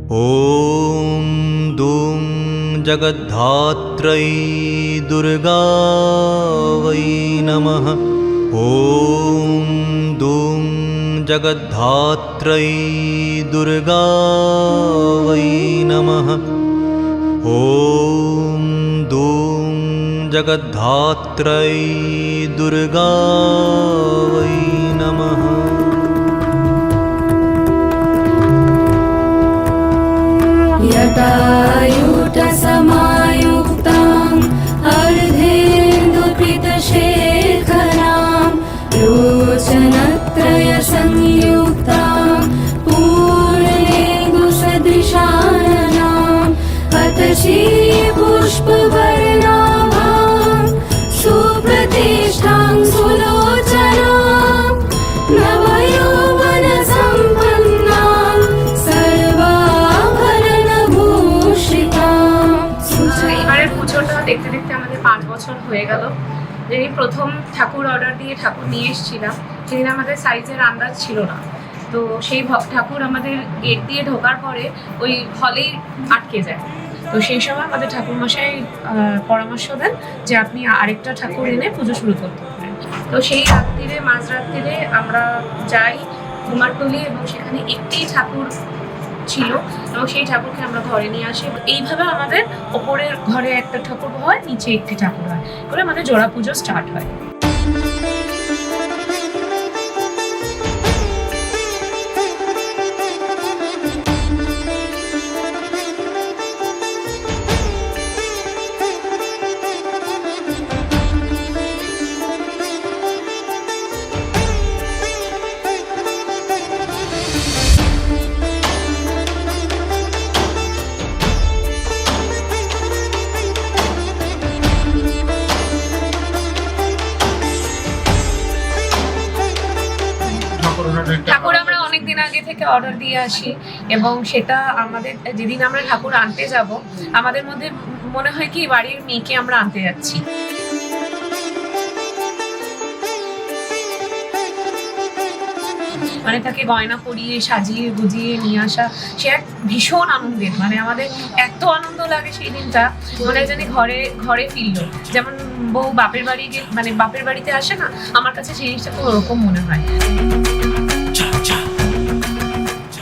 ॐ दुं जगद्धात्रै दुर्गावै नमः। ॐ दुं जगद्धात्रै दुर्गावै नमः। ॐ दुं जगद्धात्रै दुर्गावै नमः। यदायुधसमायुक्तां अर्धेन्दुकृतशेखरां लोचनत्रयसंयुक्तां पूर्णेन्दुसदृशाननां हतशीपुष्पवर्णाभां सुप्रतिष्ठां सुलोचनां नवयौवनसम्पन्नां এবারের পুজোটা দেখতে দেখতে আমাদের 5 বছর হয়ে গেল। যেদিন প্রথম ঠাকুর অর্ডার দিয়ে ঠাকুর নিয়ে এসেছিলাম সেদিন আমাদের সাইজের আন্দাজ ছিল না। তো সেই ঠাকুর আমাদের গেট দিয়ে ঢোকার পরে ওই হলেই আটকে যায়। তো সেই সময় আমাদের ঠাকুরমশাই পরামর্শ দেন যে আপনি আরেকটা ঠাকুর এনে পুজো শুরু করতে পারেন। তো সেই রাত্রিরে মাঝরাত্রিরে আমরা যাই কুমারটুলি এবং সেখানে একটি ঠাকুর ছিল এবং সেই ঠাকুরকে আমরা ঘরে নিয়ে আসি। এইভাবে আমাদের ওপরের ঘরে একটা ঠাকুর হয়, নিচে একটি ঠাকুর হয় করে আমাদের জোড়া পুজো স্টার্ট হয়। ঠাকুর আমরা অনেকদিন আগে থেকে অর্ডার দিয়ে আসি এবং সেটা আমাদের যেদিন আমরা ঠাকুর আনতে যাব আমাদের মধ্যে মনে হয় কি বাড়ির মেয়েকে আমরা আনতে যাচ্ছি। মানে তাকে গয়না পরিয়ে সাজিয়ে গুজিয়ে নিয়ে আসা সে এক ভীষণ আনন্দের, মানে আমাদের এত আনন্দ লাগে সেই দিনটা মনে হয় জানি ঘরে ঘরে ফিরলো। যেমন বউ বাপের বাড়ি মানে বাপের বাড়িতে আসে না, আমার কাছে সেই জিনিসটা তো ওরকম মনে হয়।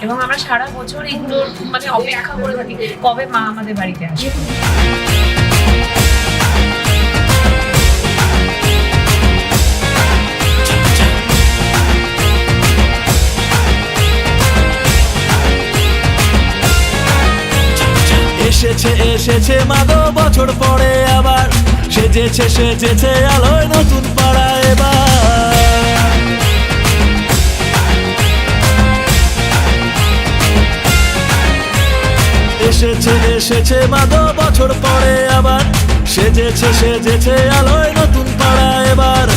এবং আমরা সারা বছর এগুলোর মানে অপেক্ষা করে থাকি কবে মা আমাদের বাড়িতে আসে। এসেছে এসেছে মাগো বছর পরে আবার সেজেছে সেজেছে আলোয় নতুন পাড়া এবার। এসেছে এসেছে মাগো বছর পরে আবার সেজেছে সেজেছে আলোয় নতুন পাড়া এবার।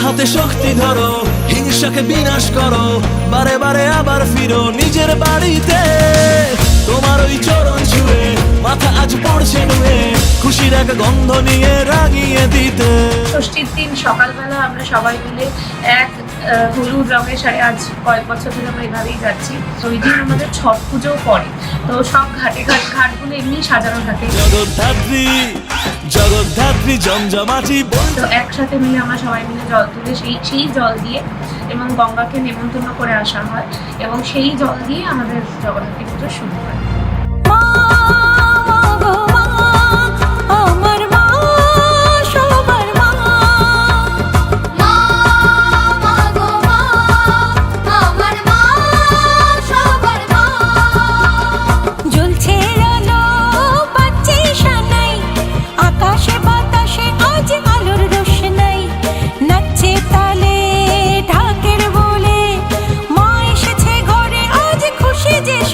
হাতে শক্তি ধরো, হিংসাকে বিনাশ করো, বারে বারে আবার ফিরো নিজের বাড়িতে। তোমার ওই চরণ ছুঁয়ে মাথা আজ পড়ছে নুয়ে, খুশির এক গন্ধ নিয়ে রাঙিয়ে দিতে। ষষ্ঠীর দিন সকালবেলা আমরা সবাই মিলে এক হলুদ রঙের শাড়ি, আজ কয়েক বছর ধরে আমরা এভাবেই যাচ্ছি। ওই দিন আমাদের ছট পুজোও পড়ে। তো সব ঘাটগুলো এমনি সাজানো থাকে। জগদ্ধাত্রী জগদ্ধাত্রী জমজমাটি তো একসাথে মিলে আমরা সবাই মিলে জল তুলে সেই জল দিয়ে এবং গঙ্গাকে নেমন্তন্ন করে আসা হয় এবং সেই জল দিয়ে আমাদের জগদ্ধাত্রী পুজো শুরু হয়।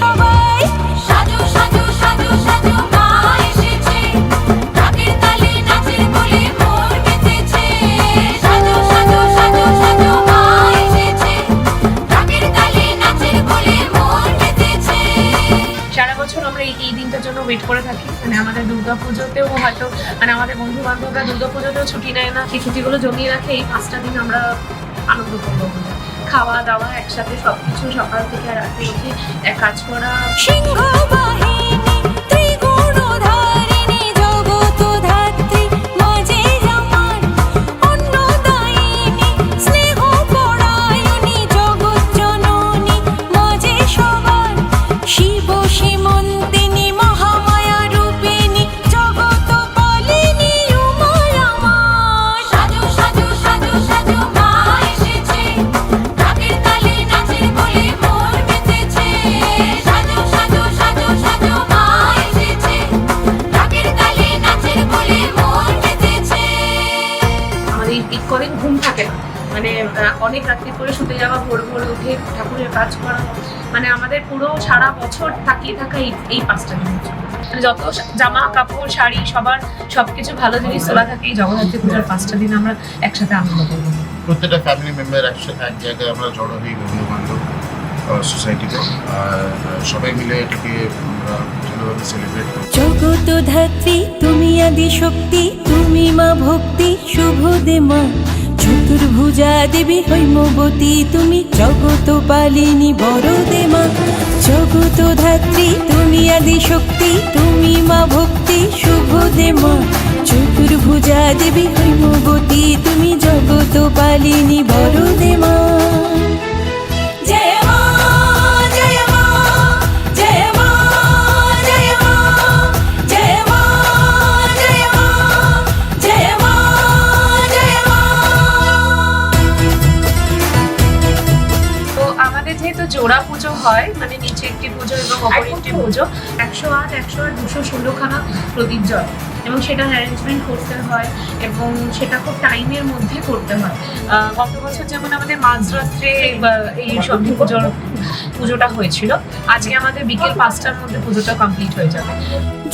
সবাই ছুটিতেও হয়তো মানে আমাদের বন্ধু বান্ধবরা দুর্গাপুজোতেও ছুটি নেয় না, সেই ছুটিগুলো জমিয়ে রাখে এই 5টা দিন আমরা আনন্দ করবো বলে। খাওয়া দাওয়া একসাথে সবকিছু, সকাল থেকে রাতে উঠে এক কাজ করা। সিংহ বাহিনী ত্রিগুণধারিণী জগৎধাত্রী মাঝে আমার অন্নদায়িনী স্নেহ পরায়ণী জগৎ জননী মাঝে সবার শিব সীমন্তিনী মহামায়া রূপিণী জগৎ পালিনী উমা আমার। সাজো সাজো সাজো সাজো মা এসেছে, ঢাকের তালে নাচের বলে মোর মেতেছে। সাজো সাজো সাজো সাজো মা এসেছে, ঢাকের তালে নাচের বলে মোর মেতেছে। আমাদের এই কদিন ঘুম থাকে না, মানে অনেক রাত্রি করে শুতে যাওয়া, ভোর ভোর উঠে ঠাকুরের কাজ করা, মানে আমাদের পুরো সারা বছর তাকিয়ে থাকা এই 5টা দিনের জন্য। মানে যত জামা কাপড় শাড়ি সবার সবকিছু ভালো জিনিস তোলা থাকে এই জগদ্ধাত্রী পূজার 5টা দিন আমরা একসাথে আনন্দ করবো। প্রত্যেকটা ফ্যামিলি মেম্বার এক জায়গায় আমরা জড়ো হই, বন্ধু বান্ধব সোসাইটিতে, আর সবাই মিলে এটাকে আমরা ভালোভাবে সেলিব্রেট করি। জগৎধাত্রী তুমি আদি শক্তি, তুমি মা ভক্তি শুভ দে মা। চতুর্ভুজা দেবী হৈমবতী তুমি জগৎ পালিনী বড় দে মা। জগৎধাত্রী তুমি আদি শক্তি, তুমি মা ভক্তি শুভ দে মা। চতুর্ভুজা দেবী হৈমবতী তুমি জগৎ পালিনী বড় দে মা। জয় মা জয় মা জয় মা জয় মা জয় মা জয় মা জয় মা জয় মা। তো আমাদের যেহেতু জোড়া পুজো হয়, মানে নিচে একটি পুজো এবং ওপরে একটি পুজো, 108 216খানা প্রদীপ জ্বলে এবং সেটার অ্যারেঞ্জমেন্ট করতে হয় এবং সেটা খুব টাইমের মধ্যে করতে হয়। গত বছর যেমন আমাদের মাঝরাত্রে এই সন্ধি পুজোটা হয়েছিল, আজকে আমাদের বিকেল 5টার মধ্যে পুজোটা কমপ্লিট হয়ে যাবে।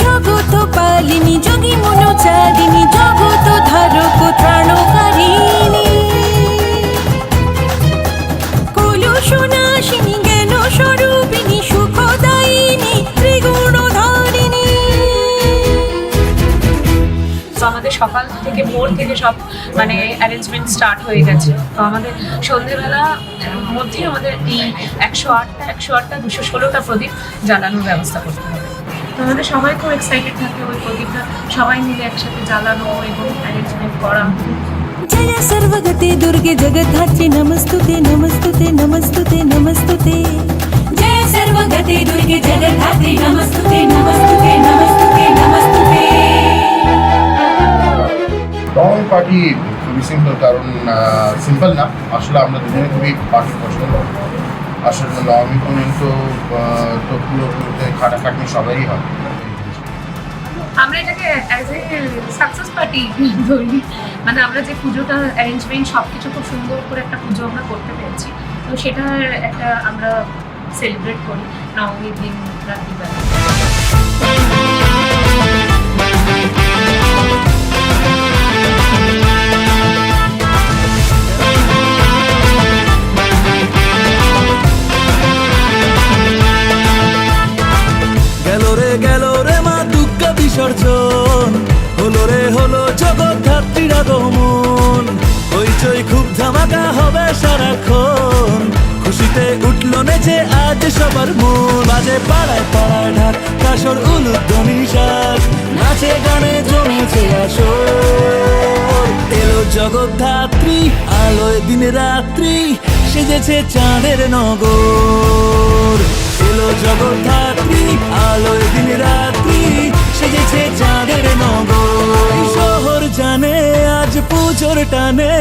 জগৎ পালিনী যোগী মনোচারিণী জগৎ ধারক ত্রাণকারিণী কলুষনাশিনী জ্ঞান স্বরূপিণী সুখদায়িনী ত্রিগুণধারিণী। তো আমাদের সকাল থেকে ভোর থেকে সব মানে অ্যারেঞ্জমেন্ট স্টার্ট হয়ে গেছে। তো আমাদের সন্ধ্যেবেলা মধ্যে আমাদের এই 108টা 216টা প্রদীপ জ্বালানোর ব্যবস্থা করতে হবে। তো আমাদের সবাই খুব এক্সাইটেড থাকে ওই প্রদীপটা সবাই মিলে একসাথে জ্বালানো এবং অ্যারেঞ্জমেন্ট করা। জয় সর্বগতে দুর্গে জগদ্ধাত্রী নমস্তুতে নমস্তুতে নমস্তুতে নমস্তুতে। জয় সর্বগতে দুর্গে জগদ্ধাত্রী নমস্তুতে নমস্তুতে নমস্তুতে নমস্তুতে। নবমী পার্টি খুবই সিম্পল, কারণ সিম্পল না, আসলে আমরা দুজনে খুবই পার্টি পছন্দ। আসলে নবমী পর্যন্ত তো পুরোপুরিতে খাটাখাটনি সবারই হয়। আমরা এটাকে অ্যাজ এ সাকসেস পার্টি ধরি, মানে আমরা যে পুজোটা অ্যারেঞ্জমেন্ট সব কিছু খুব সুন্দর করে একটা পুজো আমরা করতে পেরেছি, তো সেটার একটা আমরা সেলিব্রেট করি নবমীর দিন রাত্রিবেলা। গেল রে মা দুর্গা বিসর্জন, হলো জগদ্ধাত্রীর আগমন। হইচই খুব ধামাকা হবে সারাক্ষণ, খুশিতে উঠলো নেচে আজ সবার মন। বাজে পাড়ায় পাড়ায় ঢাক, কাসর উলুধ্বনি শাক, নাচে গানে জমেছে আসর। এলো জগদ্ধাত্রী আলোয় দিন রাত্রি, সেজেছে চাঁদের নগর। এলো জগদ্ধাত্রী আলোয় দিন রাত্রি, সেজেছে চাঁদের নগর। শহর জানে আজ পুজোর টানে,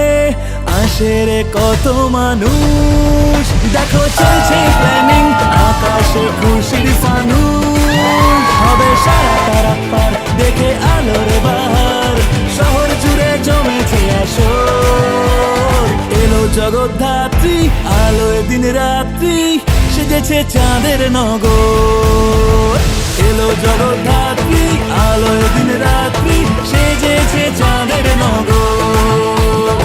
আসে রে কত মানুষ। দেখো চলছে প্ল্যানিং, আকাশে খুশির ফানুষ। হবে সারা তারা পার, দেখে আলোর বাহার, শহর জুড়ে জমেছে আসর। এলো জগদ্ধাত্রী আলোয় দিন রাত্রি, সেজেছে চাঁদের নগর। এলো জগদ্ধাত্রী আলোয় দিন রাত্রি, সেজেছে চাঁদের নগর।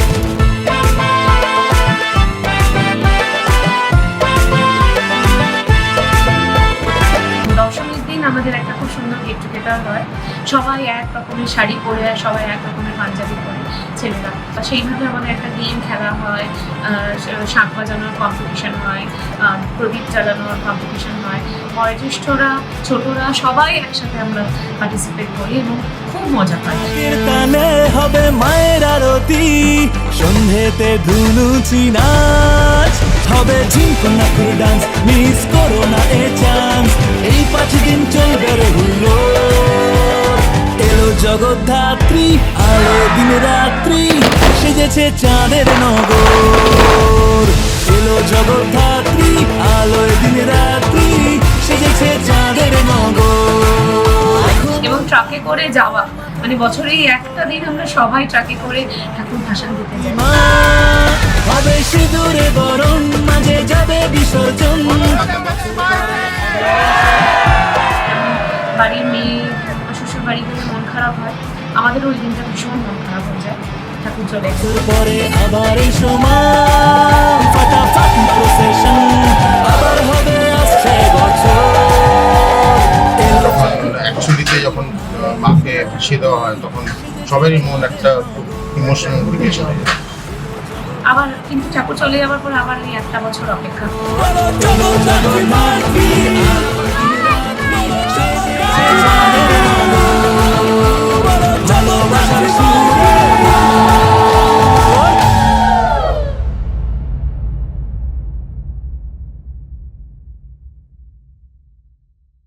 দশমীর দিন আমাদের একটা খুব সুন্দর গেট টুগেদার হয়, সবাই এক রকমের রকমের শাড়ি পরে আর সবাই এক রকমের পাঞ্জাবি পরে ছেলেরা। তা সেইভাবে আমাদের একটা গেম খেলা হয়, শাঁখ বাজানোর কম্পিটিশন হয়, প্রদীপ জ্বালানোর কম্পিটিশন হয়। বয়োজ্যেষ্ঠরা ছোটরা সবাই একসাথে আমরা পার্টিসিপেট করি এবং খুব মজা পাই। কীর্তনে হবে মায়ের আরতি, সন্ধেতে ধুনুচি নাচ, হবে ঝিমকন্যাকুর ডান্স, মিস করো না এ চান্স। এই 5 দিন চলবে রে হুল্লো, এলো জগদ্ধাত্রী, আলো দিন রাত্রি, সেজেছে চাঁদের নগর। এলো জগদ্ধাত্রী, আলো দিন রাত্রি, সেজেছে চাঁদের নগর। এবং ট্রাকে করে যাওয়া, মানে বছরেই একটা দিন আমরা সবাই ট্রাকে করে ঠাকুর ভাসান দিতে যাই। মা হবে সিঁদুরে বরণ, মাঝে যাবে বিসর্জন। বাড়ির মেয়ে শ্বশুর বাড়ি গেলে মন খারাপ হয়, আমাদের ওই দিনটা ভীষণ মন খারাপ হয়ে যায় ঠাকুর চলে গেলে। পরে আবার এই সময় ফাটাফাটি প্রসেশন, আবার হবে আসছে বছর। যখন অ্যাকচুয়ালিতে যখন মাকে ভাসিয়ে দেওয়া হয় তখন সবারই মন একটা ইমোশনাল দিকে চলে যায়। আবার কিন্তু ঠাকুর চলে যাওয়ার পর আবার এই একটা বছর অপেক্ষা। চলো জগন্নাথ